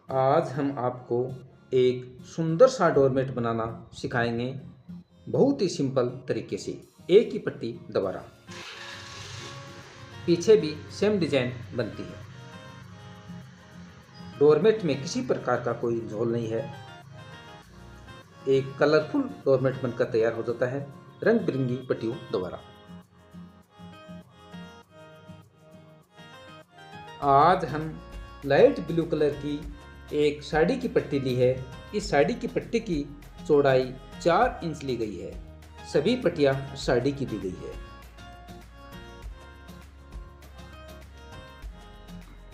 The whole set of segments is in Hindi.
आज हम आपको एक सुंदर सा डोरमेट बनाना सिखाएंगे, बहुत ही सिंपल तरीके से। एक ही पट्टी दोबारा, पीछे भी सेम डिजाइन बनती है। डोरमेट में किसी प्रकार का कोई झोल नहीं है। एक कलरफुल डोरमेट बनकर तैयार हो जाता है रंग बिरंगी पट्टियों द्वारा। आज हम लाइट ब्लू कलर की एक साड़ी की पट्टी ली है। इस साड़ी की पट्टी की चौड़ाई 4 इंच ली गई है। सभी पट्टियां साड़ी की ली गई है।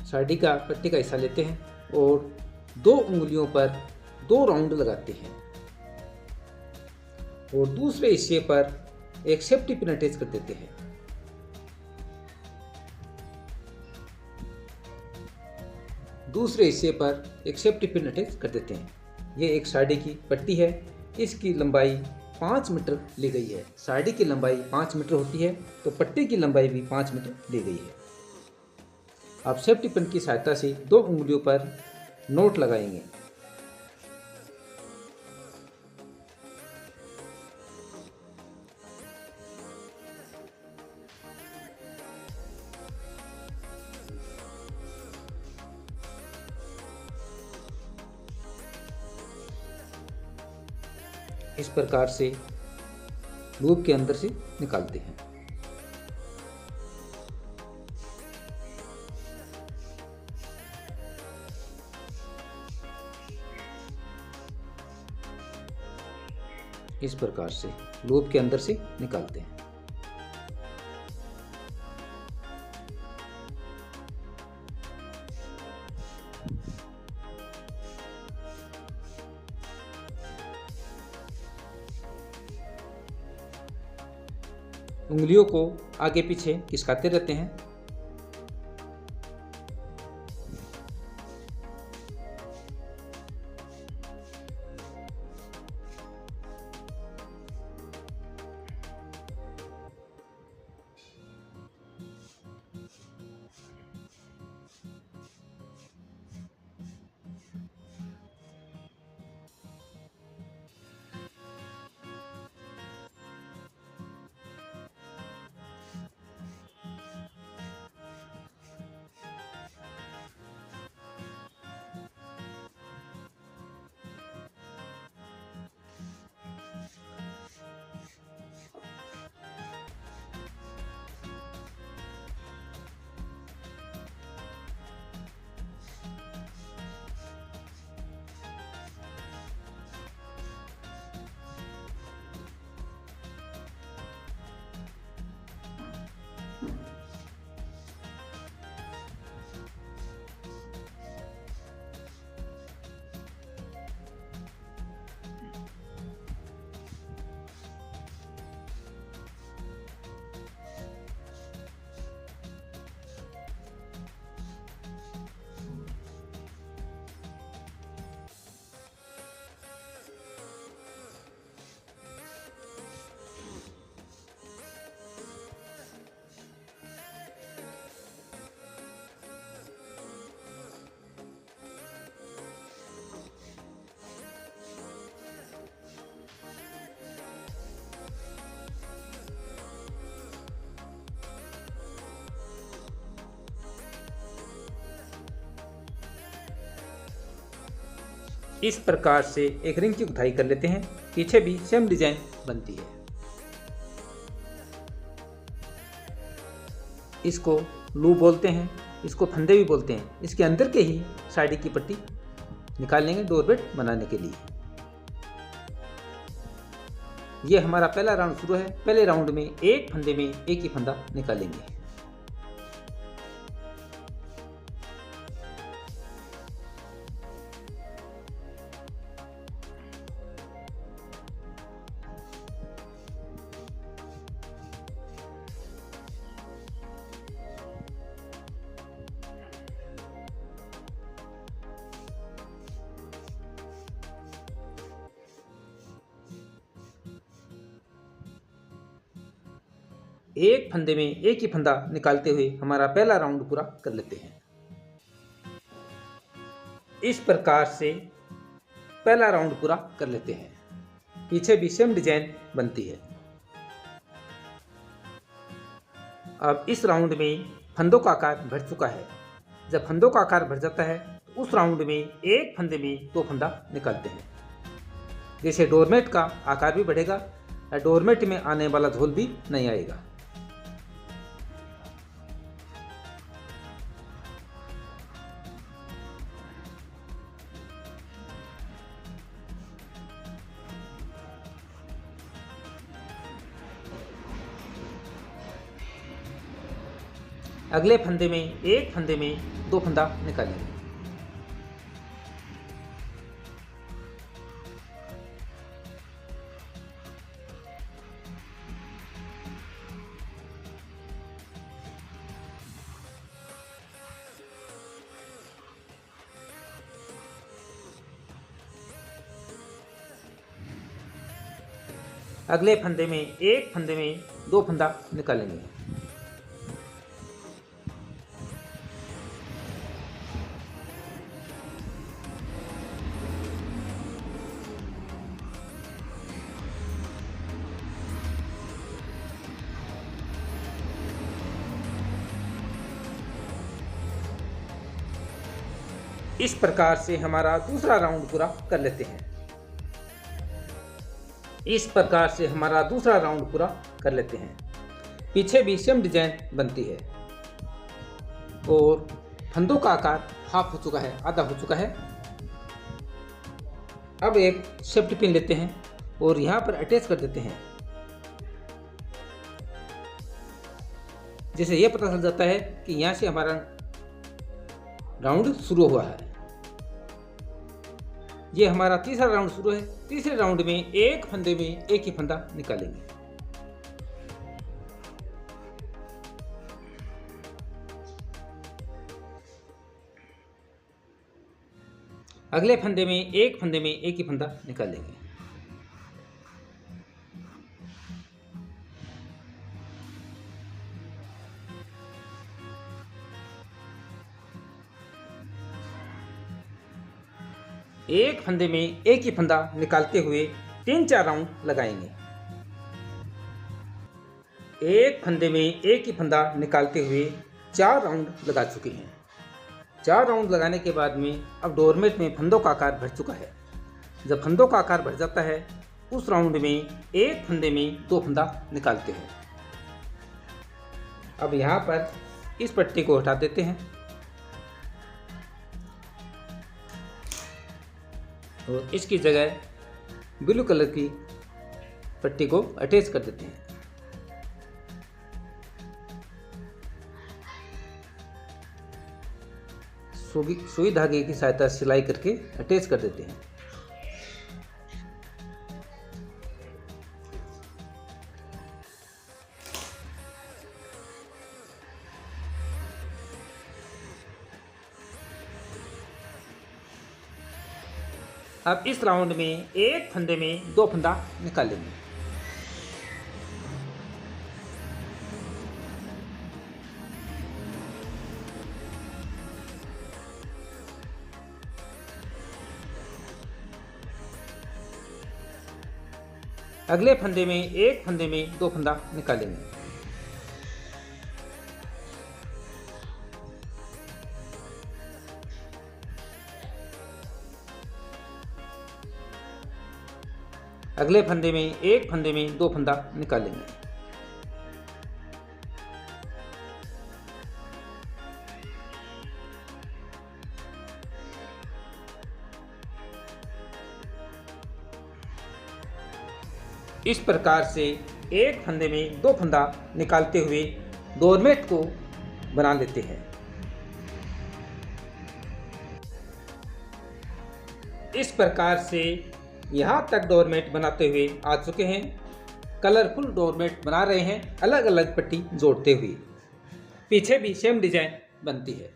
साड़ी का पट्टी का हिस्सा लेते हैं और 2 उंगलियों पर 2 राउंड लगाते हैं और दूसरे हिस्से पर एक सेफ्टी पिन अटैच कर देते हैं। दूसरे हिस्से पर एक सेफ्टी पिन अटैच कर देते हैं। ये एक साड़ी की पट्टी है। इसकी लंबाई 5 मीटर ली गई है। साड़ी की लंबाई 5 मीटर होती है तो पट्टी की लंबाई भी 5 मीटर ली गई है। आप सेफ्टी पिन की सहायता से 2 उंगलियों पर नोट लगाएंगे। इस प्रकार से लूप के अंदर से निकालते हैं। इस प्रकार से लूप के अंदर से निकालते हैं। उंगलियों को आगे पीछे खिसकाते रहते हैं। इस प्रकार से एक रिंग की गुथाई कर लेते हैं। पीछे भी सेम डिजाइन बनती है। इसको लूप बोलते हैं, इसको फंदे भी बोलते हैं। इसके अंदर के ही साड़ी की पट्टी निकाल लेंगे डोरमेट बनाने के लिए। यह हमारा पहला राउंड शुरू है। पहले राउंड में एक फंदे में एक ही फंदा निकालेंगे। एक फंदे में एक ही फंदा निकालते हुए हमारा पहला राउंड पूरा कर लेते हैं। इस प्रकार से पहला राउंड पूरा कर लेते हैं। पीछे भी सेम डिजाइन बनती है। अब इस राउंड में फंदों का आकार बढ़ चुका है। जब फंदों का आकार बढ़ जाता है तो उस राउंड में एक फंदे में 2 फंदा निकालते हैं। जैसे डोरमेट का आकार भी बढ़ेगा और डोरमेट में आने वाला झोल भी नहीं आएगा। अगले फंदे में एक फंदे में 2 फंदा निकालेंगे। अगले फंदे में एक फंदे में 2 फंदा निकालेंगे। इस प्रकार से हमारा दूसरा राउंड पूरा कर लेते हैं। पीछे भी सेम डिजाइन बनती है और फंदों का आकार हाफ हो चुका है, आधा हो चुका है। अब एक सेफ्टी पिन लेते हैं और यहाँ पर अटैच कर देते हैं। जैसे ये पता चल जाता है कि यहाँ से हमारा राउंड शुरू हुआ है। ये हमारा तीसरा राउंड शुरू है। तीसरे राउंड में एक फंदे में एक ही फंदा निकालेंगे। अगले फंदे में एक फंदे में एक ही फंदा निकालेंगे। एक फंदे में एक ही फंदा निकालते हुए 3-4 राउंड लगाएंगे। एक फंदे में एक ही फंदा निकालते हुए 4 राउंड लगा चुके हैं। 4 राउंड लगाने के बाद में अब डोरमेट में फंदों का आकार बढ़ चुका है। जब फंदों का आकार बढ़ जाता है उस राउंड में एक फंदे में 2 फंदा निकालते हैं। अब यहाँ पर इस पट्टी को हटा देते हैं और इसकी जगह ब्लू कलर की पट्टी को अटैच कर देते हैं। सुई धागे की सहायता से सिलाई करके अटैच कर देते हैं। अब इस राउंड में एक फंदे में 2 फंदा निकालेंगे। अगले फंदे में एक फंदे में 2 फंदा निकालेंगे। अगले फंदे में एक फंदे में 2 फंदा निकालेंगे। इस प्रकार से एक फंदे में 2 फंदा निकालते हुए डोरमेट को बना लेते हैं। इस प्रकार से यहाँ तक डोरमेट बनाते हुए आ चुके हैं। कलरफुल डोरमेट बना रहे हैं अलग अलग पट्टी जोड़ते हुए। पीछे भी सेम डिजाइन बनती है।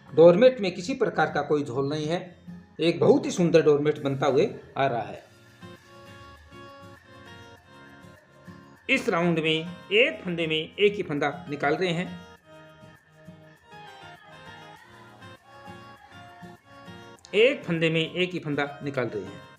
डोरमेट में किसी प्रकार का कोई झोल नहीं है। एक बहुत ही सुंदर डोरमेट बनता हुए आ रहा है। इस राउंड में एक फंदे में एक ही फंदा निकाल रहे हैं। एक फंदे में एक ही फंदा निकाल रहे हैं।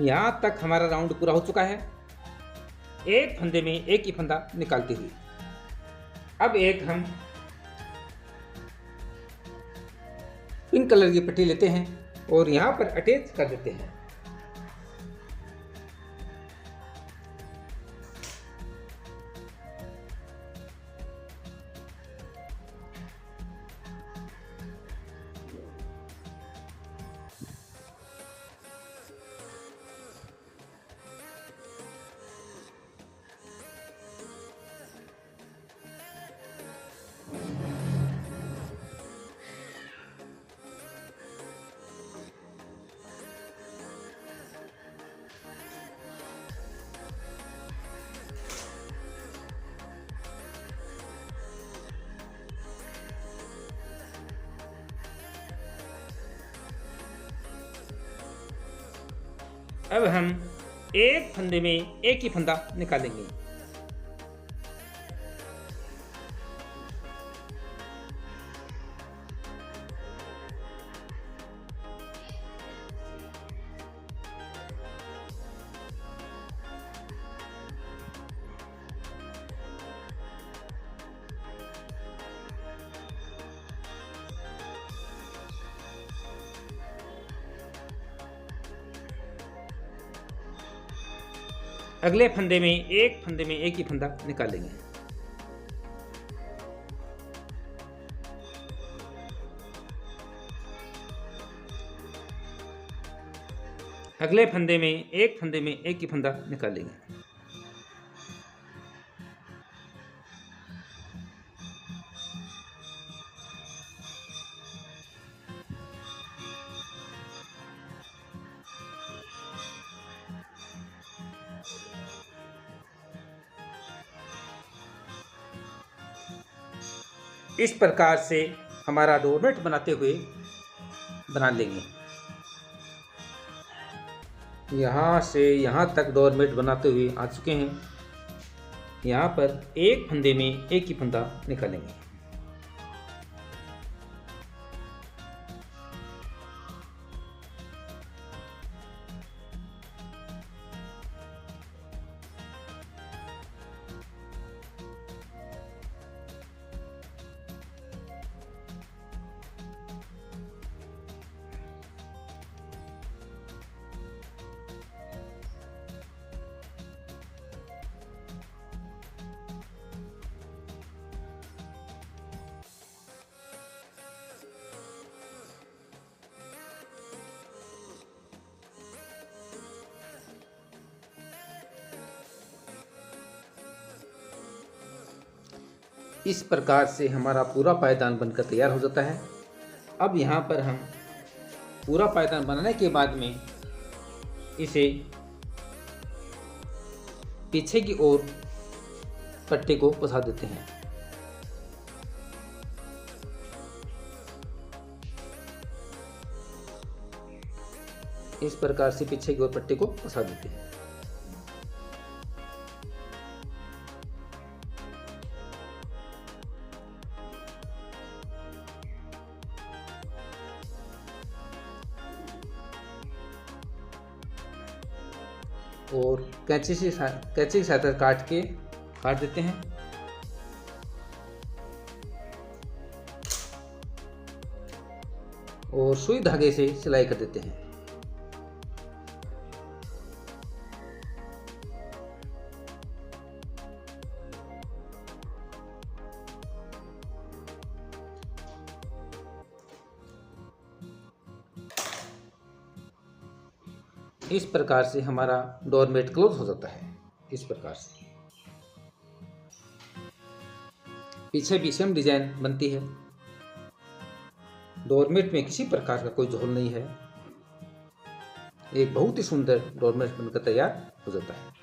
यहाँ तक हमारा राउंड पूरा हो चुका है, एक फंदे में एक ही फंदा निकालते हुए। अब एक हम पिंक कलर की पट्टी लेते हैं और यहाँ पर अटैच कर देते हैं। अब हम एक फंदे में एक ही फंदा निकालेंगे। अगले फंदे में एक फंदे में एक ही फंदा निकालेंगे। अगले फंदे में एक फंदे में एक ही फंदा निकालेंगे। इस प्रकार से हमारा डोरमेट बनाते हुए बना लेंगे। यहाँ से यहाँ तक डोरमेट बनाते हुए आ चुके हैं। यहाँ पर एक फंदे में एक ही फंदा निकालेंगे। इस प्रकार से हमारा पूरा पायदान बनकर तैयार हो जाता है। अब यहाँ पर हम पूरा पायदान बनाने के बाद में इसे पीछे की ओर पट्टे को फंसा देते हैं। इस प्रकार से पीछे की ओर पट्टे को फंसा देते हैं। और कैंची की सहायता काट देते हैं। और सुई धागे से सिलाई कर देते हैं। इस प्रकार से हमारा डोरमेट क्लोज हो जाता है। इस प्रकार से पीछे भी सेम डिजाइन बनती है। डोरमेट में किसी प्रकार का कोई झोल नहीं है। एक बहुत ही सुंदर डोरमेट बनकर तैयार हो जाता है।